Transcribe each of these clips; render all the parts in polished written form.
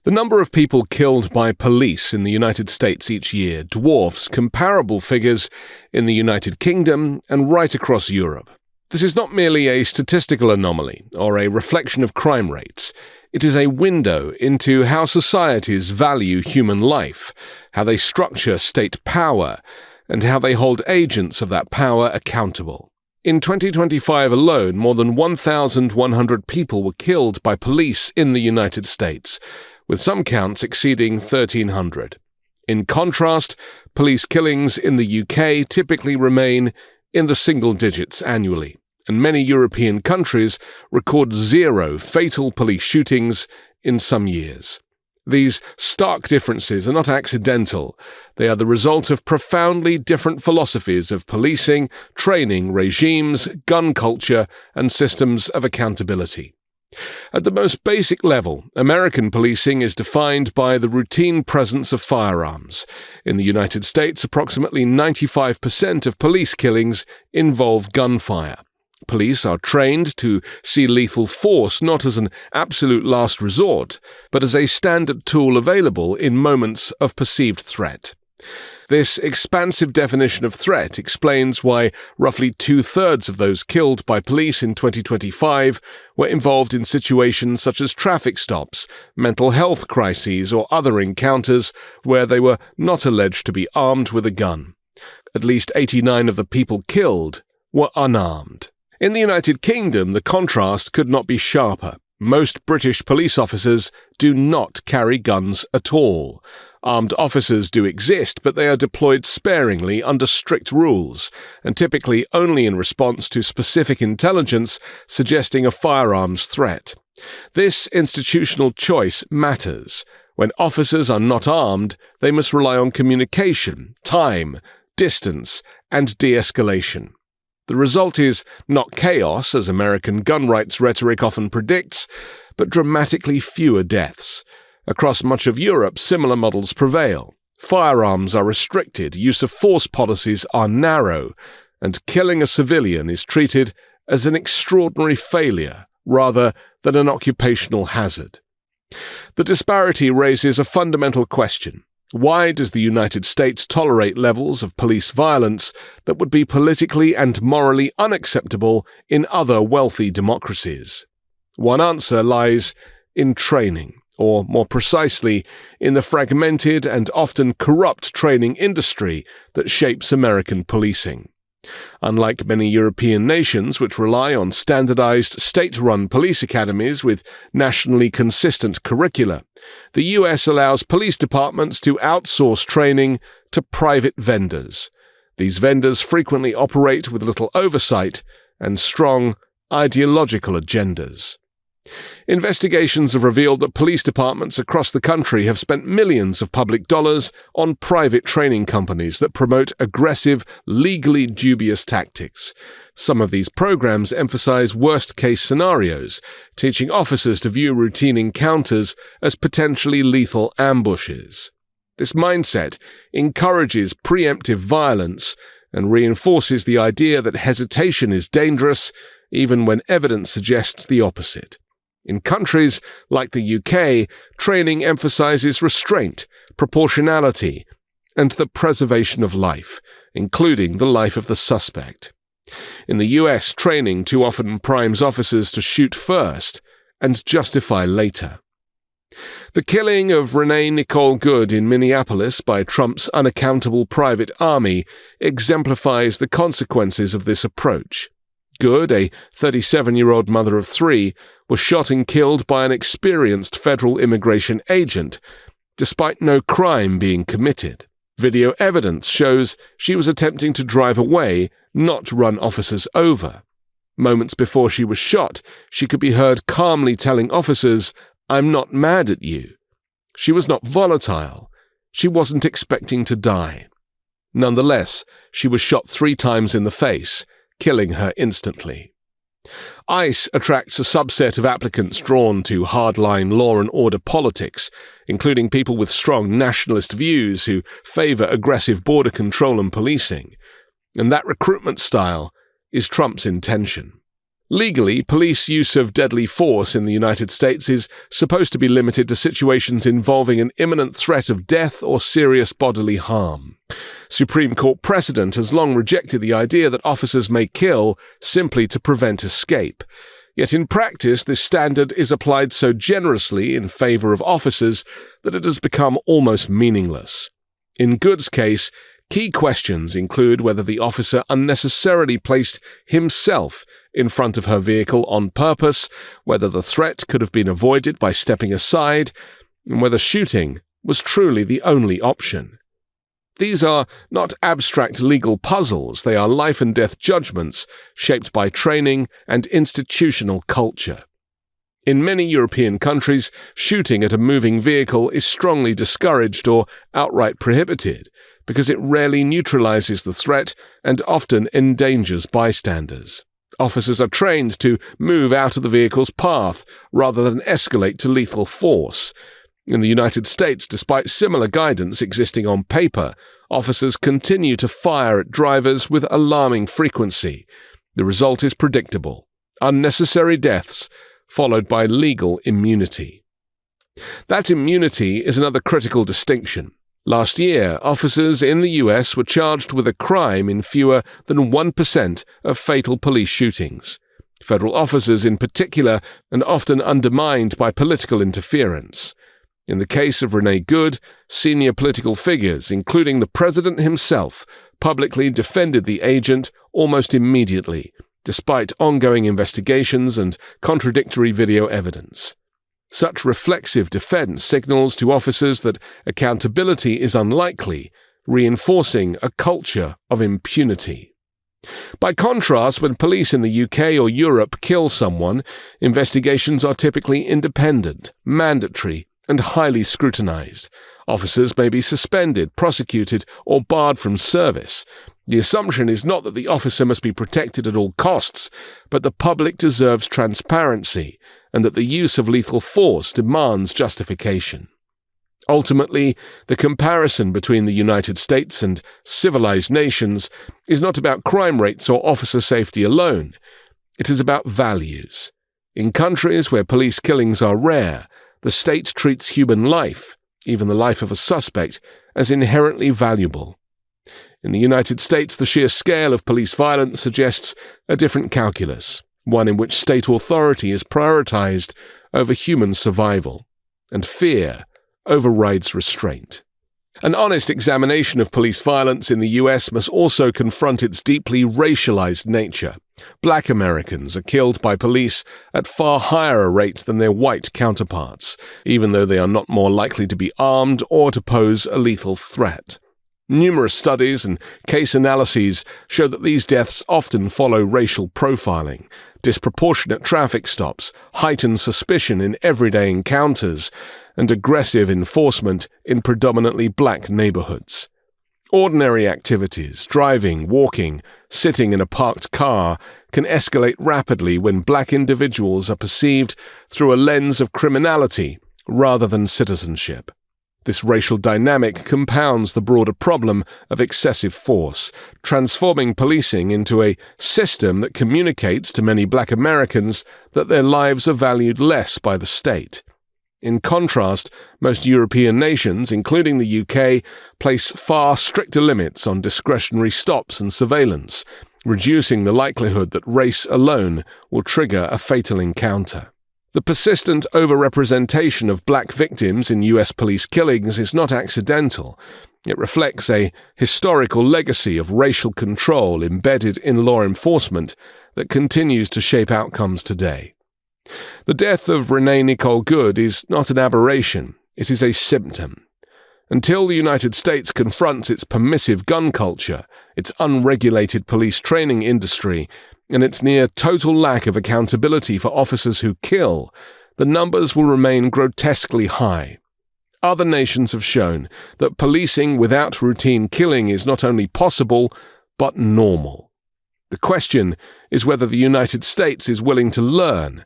The number of people killed by police in the United States each year dwarfs comparable figures in the United Kingdom and right across Europe. This is not merely a statistical anomaly or a reflection of crime rates. It is a window into how societies value human life, how they structure state power, and how they hold agents of that power accountable. In 2025 alone, more than 1,100 people were killed by police in the United States, with some counts exceeding 1,300. In contrast, police killings in the UK typically remain in the single digits annually, and many European countries record 0 fatal police shootings in some years. These stark differences are not accidental. They are the result of profoundly different philosophies of policing, training, regimes, gun culture, and systems of accountability. At the most basic level, American policing is defined by the routine presence of firearms. In the United States, approximately 95% of police killings involve gunfire. Police are trained to see lethal force not as an absolute last resort, but as a standard tool available in moments of perceived threat. This expansive definition of threat explains why roughly 2/3 of those killed by police in 2025 were involved in situations such as traffic stops, mental health crises, or other encounters where they were not alleged to be armed with a gun. At least 89 of the people killed were unarmed. In the United Kingdom, the contrast could not be sharper. Most British police officers do not carry guns at all. Armed officers do exist, but they are deployed sparingly under strict rules, and typically only in response to specific intelligence suggesting a firearms threat. This institutional choice matters. When officers are not armed, they must rely on communication, time, distance, and de-escalation. The result is not chaos, as American gun rights rhetoric often predicts, but dramatically fewer deaths. Across much of Europe, similar models prevail. Firearms are restricted, use of force policies are narrow, and killing a civilian is treated as an extraordinary failure rather than an occupational hazard. The disparity raises a fundamental question. Why does the United States tolerate levels of police violence that would be politically and morally unacceptable in other wealthy democracies? One answer lies in training, or more precisely, in the fragmented and often corrupt training industry that shapes American policing. Unlike many European nations which rely on standardized state-run police academies with nationally consistent curricula, the US allows police departments to outsource training to private vendors. These vendors frequently operate with little oversight and strong ideological agendas. Investigations have revealed that police departments across the country have spent millions of public dollars on private training companies that promote aggressive, legally dubious tactics. Some of these programs emphasize worst-case scenarios, teaching officers to view routine encounters as potentially lethal ambushes. This mindset encourages preemptive violence and reinforces the idea that hesitation is dangerous, even when evidence suggests the opposite. In countries like the UK, training emphasizes restraint, proportionality, and the preservation of life, including the life of the suspect. In the US, training too often primes officers to shoot first and justify later. The killing of Renee Nicole Good in Minneapolis by Trump's unaccountable private army exemplifies the consequences of this approach. Good, a 37-year-old mother of 3, was shot and killed by an experienced federal immigration agent, despite no crime being committed. Video evidence shows she was attempting to drive away, not run officers over. Moments before she was shot, she could be heard calmly telling officers, "I'm not mad at you." She was not volatile. She wasn't expecting to die. Nonetheless, she was shot 3 times in the face, killing her instantly. ICE attracts a subset of applicants drawn to hardline law and order politics, including people with strong nationalist views who favor aggressive border control and policing. And that recruitment style is Trump's intention. Legally, police use of deadly force in the United States is supposed to be limited to situations involving an imminent threat of death or serious bodily harm. Supreme Court precedent has long rejected the idea that officers may kill simply to prevent escape. Yet in practice, this standard is applied so generously in favor of officers that it has become almost meaningless. In Good's case, key questions include whether the officer unnecessarily placed himself in front of her vehicle on purpose, whether the threat could have been avoided by stepping aside, and whether shooting was truly the only option. These are not abstract legal puzzles, they are life and death judgments shaped by training and institutional culture. In many European countries, shooting at a moving vehicle is strongly discouraged or outright prohibited because it rarely neutralizes the threat and often endangers bystanders. Officers are trained to move out of the vehicle's path rather than escalate to lethal force. In the United States, despite similar guidance existing on paper, officers continue to fire at drivers with alarming frequency. The result is predictable: unnecessary deaths followed by legal immunity. That immunity is another critical distinction. Last year, officers in the US were charged with a crime in fewer than 1% of fatal police shootings. Federal officers in particular, and often undermined by political interference. In the case of Renee Good, senior political figures, including the president himself, publicly defended the agent almost immediately, despite ongoing investigations and contradictory video evidence. Such reflexive defense signals to officers that accountability is unlikely, reinforcing a culture of impunity. By contrast, when police in the UK or Europe kill someone, investigations are typically independent, mandatory, and highly scrutinized. Officers may be suspended, prosecuted, or barred from service. The assumption is not that the officer must be protected at all costs, but the public deserves transparency, and that the use of lethal force demands justification. Ultimately, the comparison between the United States and civilized nations is not about crime rates or officer safety alone. It is about values. In countries where police killings are rare, the state treats human life, even the life of a suspect, as inherently valuable. In the United States, the sheer scale of police violence suggests a different calculus, one in which state authority is prioritized over human survival, and fear overrides restraint. An honest examination of police violence in the US must also confront its deeply racialized nature. Black Americans are killed by police at far higher a rate than their white counterparts, even though they are not more likely to be armed or to pose a lethal threat. Numerous studies and case analyses show that these deaths often follow racial profiling, disproportionate traffic stops, heightened suspicion in everyday encounters, and aggressive enforcement in predominantly black neighborhoods. Ordinary activities, driving, walking, sitting in a parked car, can escalate rapidly when black individuals are perceived through a lens of criminality rather than citizenship. This racial dynamic compounds the broader problem of excessive force, transforming policing into a system that communicates to many black Americans that their lives are valued less by the state. In contrast, most European nations, including the UK, place far stricter limits on discretionary stops and surveillance, reducing the likelihood that race alone will trigger a fatal encounter. The persistent overrepresentation of black victims in US police killings is not accidental. It reflects a historical legacy of racial control embedded in law enforcement that continues to shape outcomes today. The death of Renee Nicole Good is not an aberration, it is a symptom. Until the United States confronts its permissive gun culture, its unregulated police training industry, and its near-total lack of accountability for officers who kill, the numbers will remain grotesquely high. Other nations have shown that policing without routine killing is not only possible, but normal. The question is whether the United States is willing to learn,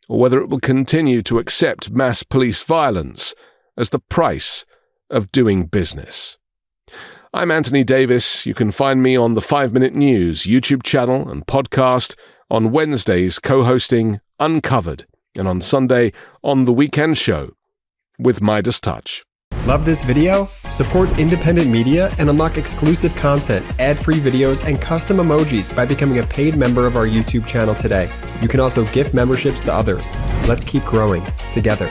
or whether it will continue to accept mass police violence as the price of doing business. I'm Anthony Davis. You can find me on the 5 Minute News YouTube channel and podcast, On Wednesdays, co-hosting Uncovered, and on Sunday, on The Weekend Show with MeidasTouch. Love this video? Support independent media and unlock exclusive content, ad-free videos, and custom emojis by becoming a paid member of our YouTube channel today. You can also gift memberships to others. Let's keep growing together.